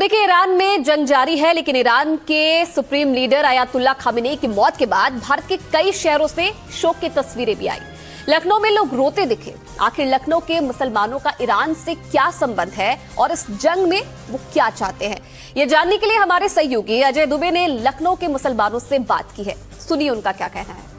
देखिए, ईरान में जंग जारी है, लेकिन ईरान के सुप्रीम लीडर अयातुल्ला खामेनी की मौत के बाद भारत के कई शहरों से शोक की तस्वीरें भी आई। लखनऊ में लोग रोते दिखे। आखिर लखनऊ के मुसलमानों का ईरान से क्या संबंध है और इस जंग में वो क्या चाहते हैं, ये जानने के लिए हमारे सहयोगी अजय दुबे ने लखनऊ के मुसलमानों से बात की है। सुनिए उनका क्या कहना है।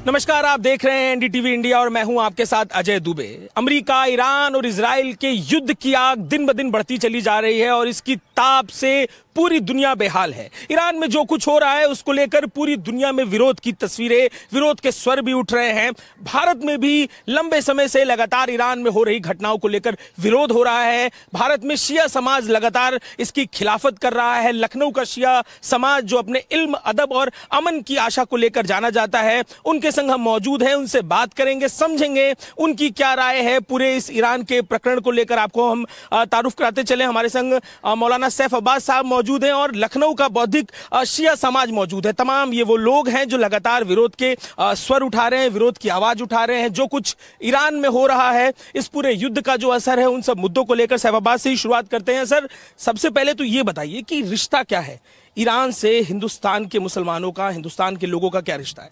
नमस्कार, आप देख रहे हैं एनडीटीवी इंडिया और मैं हूं आपके साथ अजय दुबे। अमेरिका, ईरान और इजराइल के युद्ध की आग दिन ब दिन बढ़ती चली जा रही है और इसकी ताप से पूरी दुनिया बेहाल है। ईरान में जो कुछ हो रहा है उसको लेकर पूरी दुनिया में विरोध की तस्वीरें, विरोध के स्वर भी उठ रहे हैं। भारत में भी लंबे समय से लगातार ईरान में हो रही घटनाओं को लेकर विरोध हो रहा है। भारत में शिया समाज लगातार इसकी खिलाफत कर रहा है। लखनऊ का शिया समाज जो अपने इल्म, अदब और अमन की आशा को लेकर जाना जाता है, उनके संग हम मौजूद हैं। उनसे बात करेंगे, समझेंगे उनकी क्या राय है पूरे इस ईरान के प्रकरण को लेकर। आपको हम तारुफ कराते चले, हमारे संग मौलाना सैफ अब्बास साहब मौजूद हैं और लखनऊ का बौद्धिक शिया समाज मौजूद है। तमाम ये वो लोग हैं जो लगातार विरोध के स्वर उठा रहे हैं, विरोध की आवाज उठा रहे हैं। जो कुछ ईरान में हो रहा है, इस पूरे युद्ध का जो असर है, उन सब मुद्दों को लेकर सैफ अब्बास से ही शुरुआत करते हैं। सर, सबसे पहले तो ये बताइए कि रिश्ता क्या है ईरान से हिंदुस्तान के मुसलमानों का, हिंदुस्तान के लोगों का क्या रिश्ता है?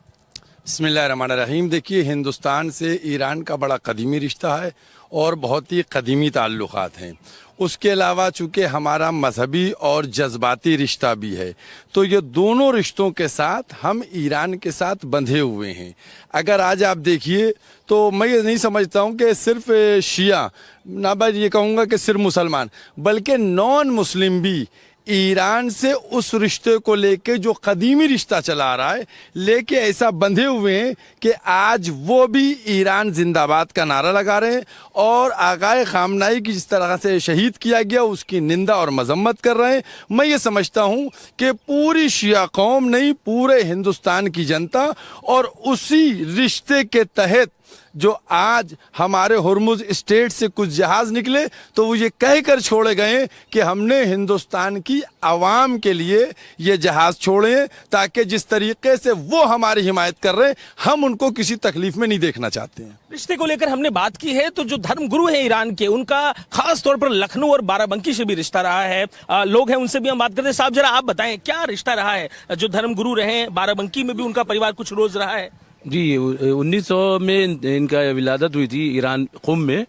बिस्मिल्लाहिर्रहमानिर्रहीम। देखिए, हिंदुस्तान से ईरान का बड़ा कदीमी रिश्ता है और बहुत ही कदीमी ताल्लुक़ात हैं। उसके अलावा चूँकि हमारा मजहबी और जज्बाती रिश्ता भी है, तो ये दोनों रिश्तों के साथ हम ईरान के साथ बंधे हुए हैं। अगर आज आप देखिए तो मैं ये नहीं समझता हूँ कि सिर्फ शिया, ना मैं ये कहूँगा कि सिर्फ मुसलमान, बल्कि नॉन मुस्लिम भी ईरान से उस रिश्ते को लेके जो कदीमी रिश्ता चला रहा है, लेके ऐसा बंधे हुए हैं कि आज वो भी ईरान जिंदाबाद का नारा लगा रहे हैं और आगाए खामनाई की जिस तरह से शहीद किया गया उसकी निंदा और मजम्मत कर रहे हैं। मैं ये समझता हूँ कि पूरी शिया कौम नहीं, पूरे हिंदुस्तान की जनता और उसी रिश्ते के तहत जो आज हमारे हुर्मुज स्टेट से कुछ जहाज निकले तो वो ये कहकर छोड़े गए कि हमने हिंदुस्तान की आवाम के लिए ये जहाज छोड़े ताकि जिस तरीके से वो हमारी हिमायत कर रहे हैं, हम उनको किसी तकलीफ में नहीं देखना चाहते हैं। रिश्ते को लेकर हमने बात की है तो जो धर्म गुरु है ईरान के, उनका खास तौर पर लखनऊ और बाराबंकी से भी रिश्ता रहा है। लोग हैं, उनसे भी हम बात करते हैं। साहब, जरा आप बताएं क्या रिश्ता रहा है? जो धर्म गुरु रहे, बाराबंकी में भी उनका परिवार कुछ रोज रहा है। जी, 1900 में इनका विलादत हुई थी ईरान कुम में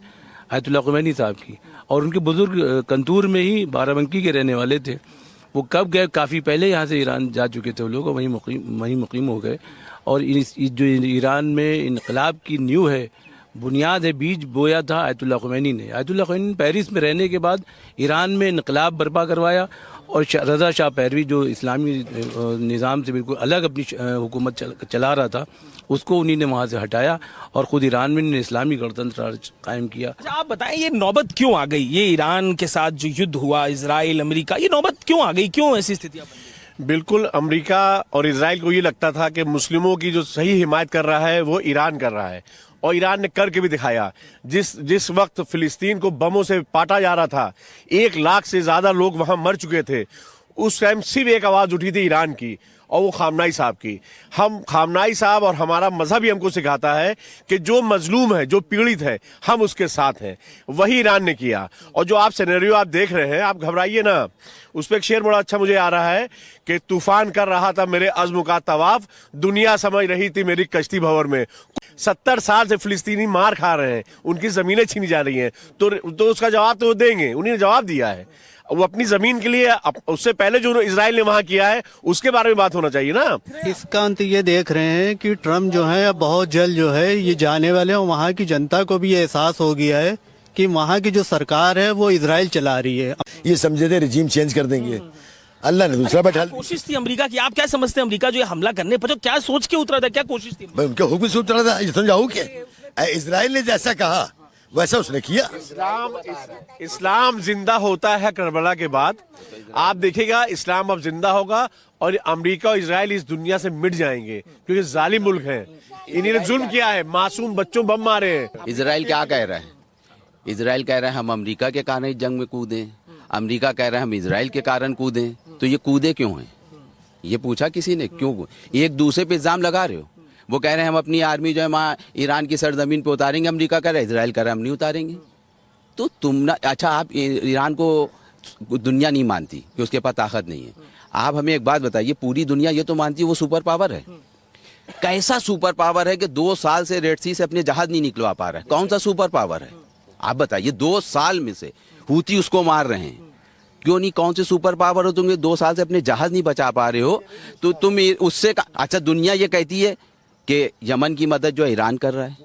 अयतुल्ला ख़ुमैनी साहब की, और उनके बुजुर्ग कंतूर में ही बाराबंकी के रहने वाले थे। वो कब गए, काफ़ी पहले यहाँ से ईरान जा चुके थे वो लोग, वहीं मुकीम हो गए। और जो ईरान में इनकलाब की नींव है, बुनियाद है, बीज बोया था अयतुल्ला ख़ुमैनी ने। अयतुल्ला ख़ुमैनी पेरिस में रहने के बाद ईरान में इनकलाब बर्पा करवाया और रज़ा शाह पहलवी जो इस्लामी निज़ाम से बिल्कुल अलग अपनी हुकूमत चला रहा था, उसको उन्हीं ने वहाँ से हटाया और ख़ुद ईरान में इस्लामी गणतंत्र राज कायम किया। अच्छा, आप बताएं ये नौबत क्यों आ गई? ये ईरान के साथ जो युद्ध हुआ, इजराइल अमेरिका, ये नौबत क्यों आ गई? क्यों ऐसी स्थितियां बनी? बिल्कुल, अमेरिका और इजराइल को ये लगता था कि मुस्लिमों की जो सही हिमायत कर रहा है वो ईरान कर रहा है, और ईरान ने करके भी दिखाया। जिस वक्त फिलिस्तीन को बमों से पाटा जा रहा था, 1 लाख से ज्यादा लोग वहां मर चुके थे, उस टाइम सिर्फ एक आवाज उठी थी ईरान की, और वो खामनाई साहब की। हम खामनाई साहब और हमारा मजहब ही हमको सिखाता है कि जो मजलूम है, जो पीड़ित है, हम उसके साथ हैं। वही ईरान ने किया। और जो आप सिनेरियो आप देख रहे हैं, आप घबराइए ना। उस पर एक शेर बड़ा अच्छा मुझे आ रहा है कि तूफान कर रहा था मेरे अज़्म का तवाफ, दुनिया समझ रही थी मेरी कश्ती भंवर में। 70 साल से फिलिस्तीनी मार खा रहे हैं, उनकी जमीनें छीनी जा रही हैं, तो उसका जवाब तो वो देंगे। उन्होंने जवाब दिया है, वो अपनी जमीन के लिए। उससे पहले जो इजराइल ने वहां किया है उसके बारे में बात होना चाहिए ना। इसका अंत ये देख रहे हैं कि ट्रम्प जो है अब बहुत जल्द जो है ये जाने वाले हैं। वहाँ की जनता को भी ये एहसास हो गया है कि वहाँ की जो सरकार है वो इजराइल चला रही है। ये समझे थे रिजीम चेंज कर देंगे, अल्लाह ने दूसरा बैठा। कोशिश थी अमेरिका की। आप क्या समझते हैं अमेरिका जो ये हमला करने पर क्या सोच के उतरा था, क्या कोशिश थी? उनके हुक्म से उतरा था। ये समझाऊं कि इजराइल ने जैसा कहा वैसा उसने किया। इस्लाम जिंदा होता है करबला के बाद। आप देखिएगा, इस्लाम अब जिंदा होगा और अमेरिका और इजराइल इस दुनिया से मिट जाएंगे, क्योंकि जालिम मुल्क हैं। इन्होंने जुल्म किया है, मासूम बच्चों बम मारे हैं। इजराइल क्या कह रहा है? इजराइल कह रहा है हम अमेरिका के कारण इस जंग में कूदें, अमेरिका कह रहा है हम इजराइल के कारण कूदें। तो ये कूदे क्यों हैं? ये पूछा किसी ने? क्यों एक दूसरे पे इल्जाम लगा रहे हो? वो कह रहे हैं हम अपनी आर्मी जो है वहाँ ईरान की सरजमीन पे उतारेंगे, अमेरिका कह रहा है, इजराइल कह रहा है हम नहीं उतारेंगे। तो तुम ना, अच्छा आप ईरान को दुनिया नहीं मानती कि उसके पास ताकत नहीं है। आप हमें एक बात बताइए, पूरी दुनिया ये तो मानती है वो सुपर पावर है। कैसा सुपर पावर है कि 2 साल से रेड सी से अपने जहाज नहीं निकलवा पा रहा है? कौन सा सुपर पावर है आप बताइए? 2 साल में से हूती उसको मार रहे हैं, क्यों नहीं? कौन से सुपर पावर हो तुम? 2 साल से अपने जहाज नहीं बचा पा रहे हो तो तुम उससे अच्छा, दुनिया ये कहती है कि यमन की मदद जो ईरान कर रहा है,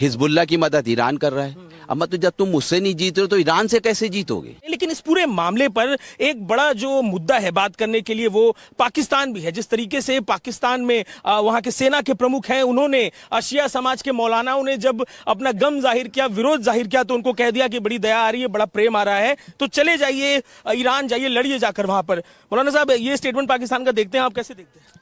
हिजबुल्ला की मदद ईरान कर रहा है। अब मतलब जब तुम मुझसे नहीं जीत रहे हो तो ईरान से कैसे जीतोगे? लेकिन इस पूरे मामले पर एक बड़ा जो मुद्दा है बात करने के लिए वो पाकिस्तान भी है। जिस तरीके से पाकिस्तान में वहां के सेना के प्रमुख हैं, उन्होंने शिया समाज के मौलानाओं ने जब अपना गम जाहिर किया, विरोध जाहिर किया, तो उनको कह दिया कि बड़ी दया आ रही है, बड़ा प्रेम आ रहा है, तो चले जाइए ईरान, जाइए लड़िए जाकर वहां पर। मौलाना साहब, ये स्टेटमेंट पाकिस्तान का देखते हैं, आप कैसे देखते हैं?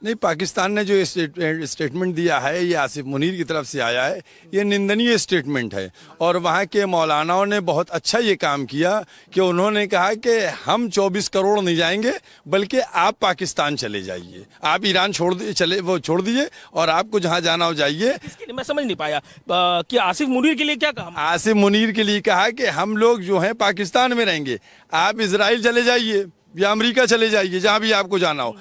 नहीं, पाकिस्तान ने जो स्टेटमेंट दिया है ये आसिफ मुनीर की तरफ से आया है, ये निंदनीय स्टेटमेंट है। और वहाँ के मौलानाओं ने बहुत अच्छा ये काम किया कि उन्होंने कहा कि हम 24 करोड़ नहीं जाएंगे, बल्कि आप पाकिस्तान चले जाइए, आप ईरान छोड़ दिए और आपको जहाँ जाना हो जाइए। मैं समझ नहीं पाया कि आसिफ मुनीर के लिए क्या कहा? आसिफ मुनीर के लिए कहा कि हम लोग जो हैं पाकिस्तान में रहेंगे, आप इजराइल चले जाइए या अमेरिका चले जाइए, जहाँ भी आपको जाना हो।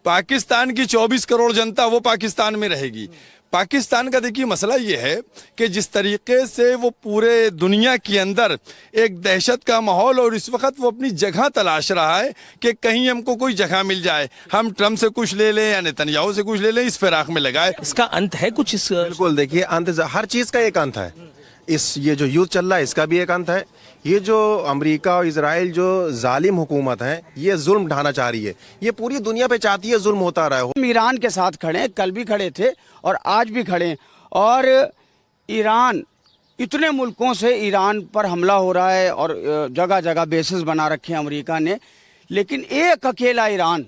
पाकिस्तान की 24 करोड़ जनता वो पाकिस्तान में रहेगी। पाकिस्तान का देखिए मसला ये है कि जिस तरीके से वो पूरे दुनिया के अंदर एक दहशत का माहौल, और इस वक्त वो अपनी जगह तलाश रहा है कि कहीं हमको कोई जगह मिल जाए, हम ट्रम्प से कुछ ले लें या नेतन्याहू से कुछ ले लें, इस फिराक में लगाए। इसका अंत है कुछ? इस बिल्कुल, देखिए अंत, हर चीज का एक अंत है। ये जो युद्ध चल रहा है इसका भी एक अंत है। ये जो अमेरिका और इजराइल जो जालिम हुकूमत है, ये जुल्म ढाना चाह रही है, ये पूरी दुनिया पे चाहती है जुल्म होता रहा है। हम ईरान के साथ खड़े हैं, कल भी खड़े थे और आज भी खड़े हैं। और ईरान, इतने मुल्कों से ईरान पर हमला हो रहा है और जगह जगह बेसिस बना रखे हैं अमेरिका ने, लेकिन एक अकेला ईरान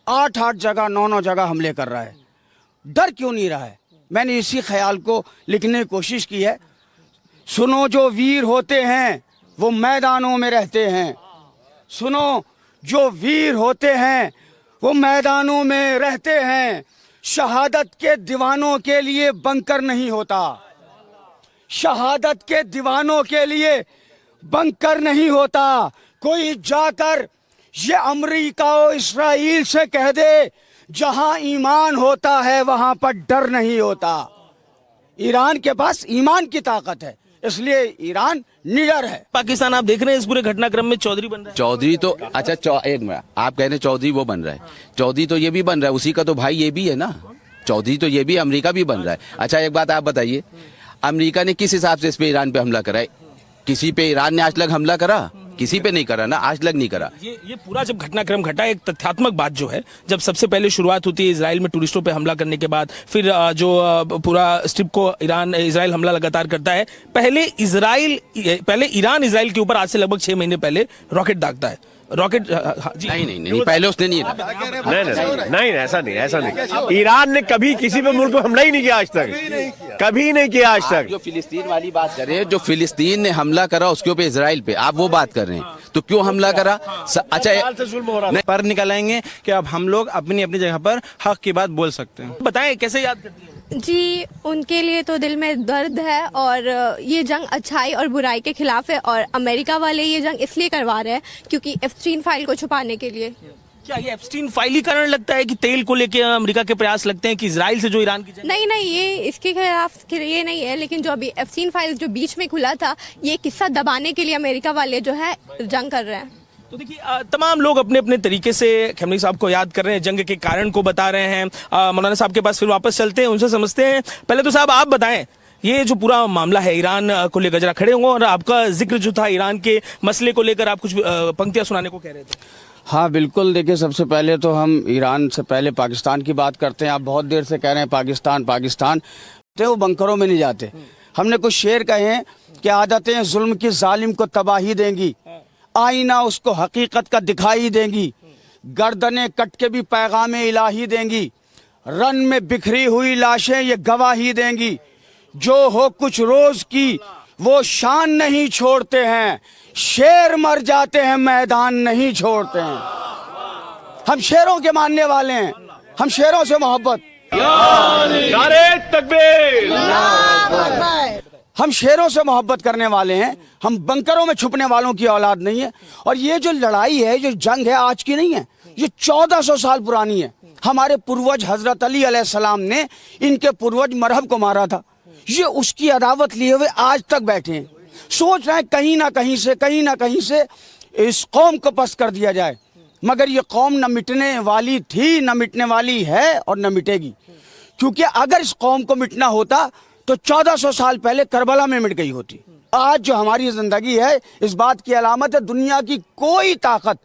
8-8 जगह 9-9 जगह हमले कर रहा है। डर क्यों नहीं रहा है? मैंने इसी ख्याल को लिखने की कोशिश की है। सुनो, जो वीर होते हैं वो मैदानों में रहते हैं। सुनो, जो वीर होते हैं वो मैदानों में रहते हैं। शहादत के दीवानों के लिए बंकर नहीं होता। शहादत के दीवानों के लिए बंकर नहीं होता। कोई जाकर ये अमेरिका और इस्राइल से कह दे, जहां ईमान होता है वहां पर डर नहीं होता। ईरान के पास ईमान की ताकत है, इसलिए ईरान निडर है। पाकिस्तान आप देख रहे हैं इस पूरे घटनाक्रम में चौधरी बन रहा है। चौधरी तो अच्छा, एक मिनट, आप कह रहे हैं चौधरी वो बन रहा है, चौधरी तो ये भी बन रहा है, उसी का तो भाई ये भी है ना। चौधरी तो ये भी अमेरिका भी बन रहा है। अच्छा, एक बात आप बताइए, अमेरिका ने किस हिसाब से इस पे ईरान पे हमला करा है? किसी पे ईरान ने आज तक हमला करा? किसी पे नहीं करा ना, आज तक नहीं करा। ये पूरा जब घटनाक्रम घटा, एक तथ्यात्मक बात जो है, जब सबसे पहले शुरुआत होती है इजराइल में टूरिस्टों पे हमला करने के बाद, फिर जो पूरा स्ट्रिप को इजराइल हमला लगातार करता है। पहले ईरान इजराइल के ऊपर आज से लगभग 6 महीने पहले रॉकेट दागता है। रॉकेट जी नहीं, पहले उसने नहीं नहीं, ऐसा नहीं। ईरान ने कभी किसी पे मुल्क पे हमला ही नहीं किया आज तक, कभी नहीं किया आज तक। जो फिलिस्तीन वाली बात कर रहे हैं, जो फिलिस्तीन ने हमला करा उसके ऊपर इजराइल पे, आप वो बात कर रहे हैं, तो क्यों हमला करा? अच्छा, पर निकल आएंगे कि अब हम लोग अपनी अपनी जगह पर हक की बात बोल सकते हैं। बताएं कैसे याद करती है? जी, उनके लिए तो दिल में दर्द है, और ये जंग अच्छाई और बुराई के खिलाफ है, और अमेरिका वाले ये जंग इसलिए करवा रहे हैं क्योंकि एप्स्टीन फाइल को छुपाने के लिए। क्या ये एप्स्टीन फाइल ही कारण लगता है कि तेल को लेके अमेरिका के प्रयास लगते हैं कि इजराइल से जो ईरान की जंग? नहीं, ये इसके खिलाफ ये नहीं है, लेकिन जो अभी एप्स्टीन फाइल जो बीच में खुला था, ये किस्सा दबाने के लिए अमेरिका वाले जो है जंग कर रहे हैं। तो देखिए, तमाम लोग अपने अपने तरीके से खमेनी साहब को याद कर रहे हैं, जंग के कारण को बता रहे हैं। मौलाना साहब के पास फिर वापस चलते हैं, उनसे समझते हैं। पहले तो साहब आप बताएं, ये जो पूरा मामला है ईरान को लेकर, जरा खड़े होंगे, और आपका जिक्र जो था ईरान के मसले को लेकर, आप कुछ पंक्तियां सुनाने को कह रहे थे। हाँ बिल्कुल, देखिए सबसे पहले तो हम ईरान से पहले पाकिस्तान की बात करते हैं। आप बहुत देर से कह रहे हैं पाकिस्तान, तो वो बंकरों में नहीं जाते। हमने कुछ शेर कहे हैं कि आदतें जुल्म की जालिम को तबाही देंगी, आईना उसको हकीकत का दिखाई देंगी, गर्दनें कट के भी पैगाम इलाही देंगी, रन में बिखरी हुई लाशें ये गवाही देंगी, जो हो कुछ रोज की वो शान नहीं छोड़ते हैं, शेर मर जाते हैं मैदान नहीं छोड़ते हैं। हम शेरों के मानने वाले हैं, हम शेरों से मोहब्बत। नारे तकबीर। हम शेरों से मोहब्बत करने वाले हैं, हम बंकरों में छुपने वालों की औलाद नहीं है। और ये जो लड़ाई है, जो जंग है, आज की नहीं है, ये 1400 साल पुरानी है। हमारे पूर्वज हजरत अली अलैहिस्सलाम ने इनके पूर्वज मरहब को मारा था। ये उसकी अदावत लिए हुए आज तक बैठे हैं, सोच रहे हैं कहीं ना कहीं से इस कौम को पस्त कर दिया जाए। मगर ये कौम न मिटने वाली थी, न मिटने वाली है और न मिटेगी। क्योंकि अगर इस कौम को मिटना होता तो 1400 साल पहले करबला में मिट गई होती। आज जो हमारी जिंदगी है, इस बात की अलामत है दुनिया की कोई ताकत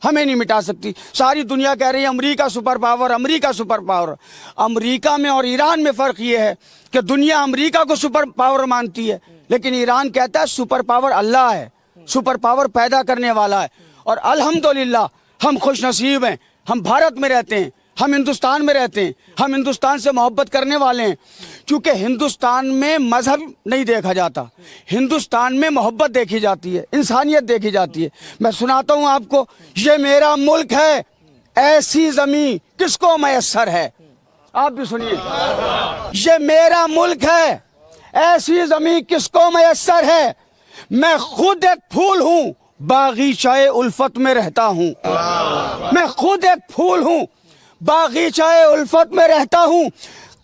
हमें नहीं मिटा सकती। सारी दुनिया कह रही है America super power, America super power. America में और ईरान में फर्क ये है कि दुनिया अमेरिका को सुपर पावर मानती है, लेकिन ईरान कहता है सुपर पावर अल्लाह है, सुपर पावर पैदा करने वाला है। और अल्हम्दुलिल्लाह हम खुश नसीब हैं, हम भारत में रहते हैं, हम हिंदुस्तान में रहते हैं, हम हिंदुस्तान से मोहब्बत करने वाले हैं। क्योंकि हिंदुस्तान में मजहब नहीं देखा जाता, हिंदुस्तान में मोहब्बत देखी जाती है, इंसानियत देखी जाती है। मैं सुनाता हूं आपको, ये मेरा मुल्क है, ऐसी जमीन किसको मैसर है। आप भी सुनिए, ये मेरा मुल्क है, ऐसी जमीन किसको मैसर है। मैं खुद एक फूल हूं, बागीचाए उल्फत में रहता हूं। मैं खुद एक फूल हूं, बागीचाए उल्फत में रहता हूं।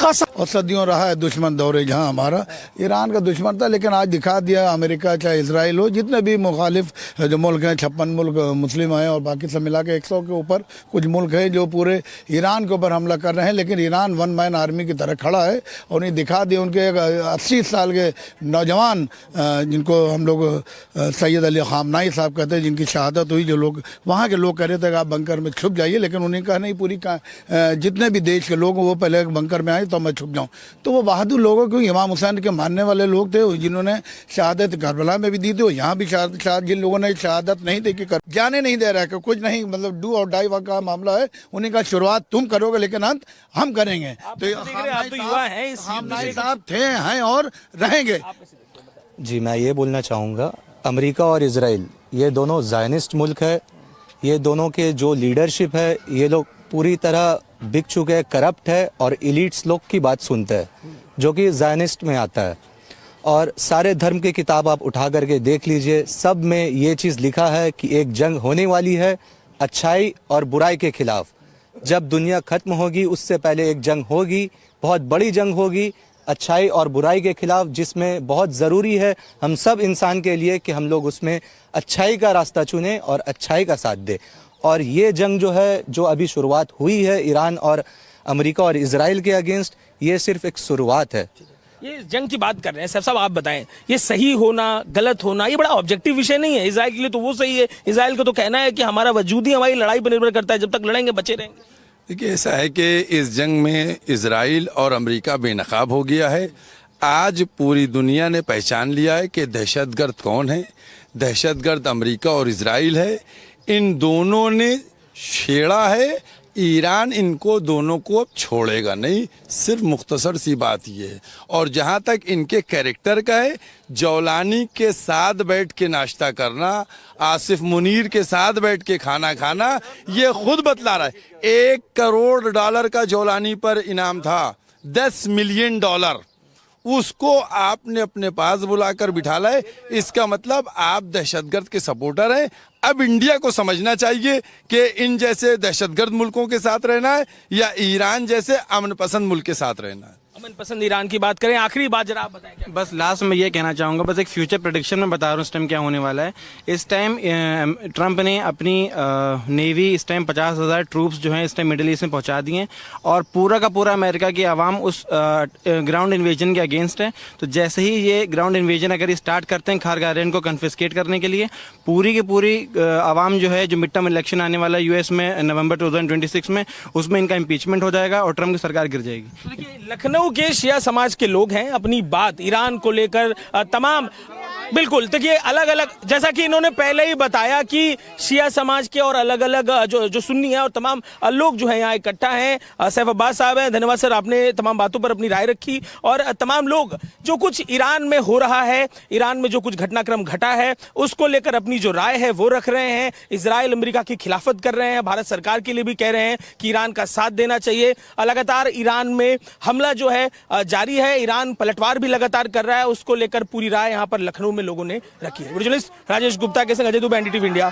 और सदियों रहा है दुश्मन दौरे जहां हमारा ईरान का दुश्मन था, लेकिन आज दिखा दिया अमेरिका चाहे इजराइल हो, जितने भी मुखालिफ जो मुल्क हैं, 56 मुल्क मुस्लिम हैं और बाकी सब मिला के 100 के ऊपर कुछ मुल्क हैं जो पूरे ईरान के ऊपर हमला कर रहे हैं। लेकिन ईरान वन मैन आर्मी की तरह खड़ा है और उन्हें दिखा दिया। उनके 80 साल के नौजवान जिनको हम लोग सैयद अली खामनाई साहब कहते हैं, जिनकी शहादत हुई, जो लोग वहाँ के लोग कह रहे थे कि आप बंकर में छुप जाइए, लेकिन उन्हें कहा नहीं, पूरी जितने भी देश के लोग वो पहले बंकर में आए तो मैं छुप जाऊं। तो वो बहादुर लोगों, क्योंकि इमाम हुसैन के मानने वाले लोग थे, जिन्होंने शहादत करबला में भी दी थी, यहाँ भी शहादत जिन लोगों ने शहादत नहीं दी कि जाने नहीं दे रहा है, कुछ नहीं, मतलब डू और डाई का मामला है। उन्हीं का शुरुआत तुम करोगे लेकिन अंत हम करेंगे। तो युवा हैं, साहब थे, हैं और रहेंगे। जी, मैं ये बोलना चाहूँगा, अमेरिका और इजराइल ये दोनों ज़ायनिस्ट मुल्क है। ये दोनों के जो लीडरशिप है, ये लोग पूरी तरह बिक चुके हैं, करप्ट है और इलीट्स लोग की बात सुनते हैं, जो कि ज़ायनिस्ट में आता है। और सारे धर्म की किताब आप उठा करके देख लीजिए, सब में ये चीज़ लिखा है कि एक जंग होने वाली है अच्छाई और बुराई के खिलाफ। जब दुनिया ख़त्म होगी उससे पहले एक जंग होगी, बहुत बड़ी जंग होगी अच्छाई और बुराई के खिलाफ, जिसमें बहुत ज़रूरी है हम सब इंसान के लिए कि हम लोग उसमें अच्छाई का रास्ता चुनें और अच्छाई का साथ दें। और ये जंग जो है, जो अभी शुरुआत हुई है ईरान और अमेरिका और इजराइल के अगेंस्ट, ये सिर्फ एक शुरुआत है। ये जंग की बात कर रहे हैं सर साहब, आप बताएं, ये सही होना गलत होना ये बड़ा ऑब्जेक्टिव विषय नहीं है। इजराइल के लिए तो वो सही है, इजराइल को तो कहना है कि हमारा वजूद ही हमारी लड़ाई पर निर्भर करता है, जब तक लड़ेंगे बचे रहेंगे। देखिए, ऐसा है कि इस जंग में इजराइल और अमेरिका बेनकाब हो गया है। आज पूरी दुनिया ने पहचान लिया है कि दहशतगर्द कौन है। दहशतगर्द अमेरिका और इजराइल है। इन दोनों ने छेड़ा है, ईरान इनको दोनों को अब छोड़ेगा नहीं। सिर्फ मुख्तसर सी बात ये है। और जहाँ तक इनके कैरेक्टर का है, जौलानी के साथ बैठ के नाश्ता करना, आसिफ मुनीर के साथ बैठ के खाना खाना, ये खुद बतला रहा है। $1 करोड़ का जौलानी पर इनाम था, $10 मिलियन। उसको आपने अपने पास बुलाकर बिठा लाए, इसका मतलब आप दहशतगर्द के सपोर्टर हैं। अब इंडिया को समझना चाहिए कि इन जैसे दहशतगर्द मुल्कों के साथ रहना है या ईरान जैसे अमन पसंद मुल्क के साथ रहना है। अमन पसंद ईरान की बात करें, आखिरी बात जरा आप बताएं। क्या? बस लास्ट में ये कहना चाहूँगा, बस एक फ्यूचर प्रेडिक्शन में बता रहा हूँ इस टाइम क्या होने वाला है। इस टाइम ट्रंप ने अपनी नेवी इस टाइम 50,000 ट्रूप्स जो हैं इस टाइम मिडिल ईस्ट में पहुँचा दिए हैं और पूरा का पूरा अमेरिका की आवाम उस ग्राउंड इन्वेजन के अगेंस्ट है। तो जैसे ही ये ग्राउंड इन्वेजन अगर ये स्टार्ट करते हैं खारगारियन को कन्फिस्केट करने के लिए, पूरी की पूरी आवाम जो है, जो मिड टर्म इलेक्शन आने वाला है यूएस में नवंबर 2026 में, उसमें इनका इम्पीचमेंट हो जाएगा और ट्रंप की सरकार गिर जाएगी। देखिए, लखनऊ के शिया समाज के लोग हैं, अपनी बात ईरान को लेकर तमाम बिल्कुल देखिए अलग अलग, जैसा कि इन्होंने पहले ही बताया कि शिया समाज के और अलग अलग जो सुन्नी है और तमाम लोग जो है यहाँ इकट्ठा हैं। सैफ अब्बास साहब हैं, धन्यवाद सर, आपने तमाम बातों पर अपनी राय रखी। और तमाम लोग जो कुछ ईरान में हो रहा है, ईरान में जो कुछ घटनाक्रम घटा है, उसको लेकर अपनी जो राय है वो रख रहे हैं। इजराइल अमेरिका की खिलाफत कर रहे हैं, भारत सरकार के लिए भी कह रहे हैं कि ईरान का साथ देना चाहिए। लगातार ईरान में हमला जो है जारी है। ईरान पलटवार भी लगातार कर रहा है, उसको लेकर पूरी राय यहाँ पर लखनऊ में लोगों ने रखी है। जर्नलिस्ट राजेश गुप्ता के संग अजय दुबे, एनडीटीवी इंडिया।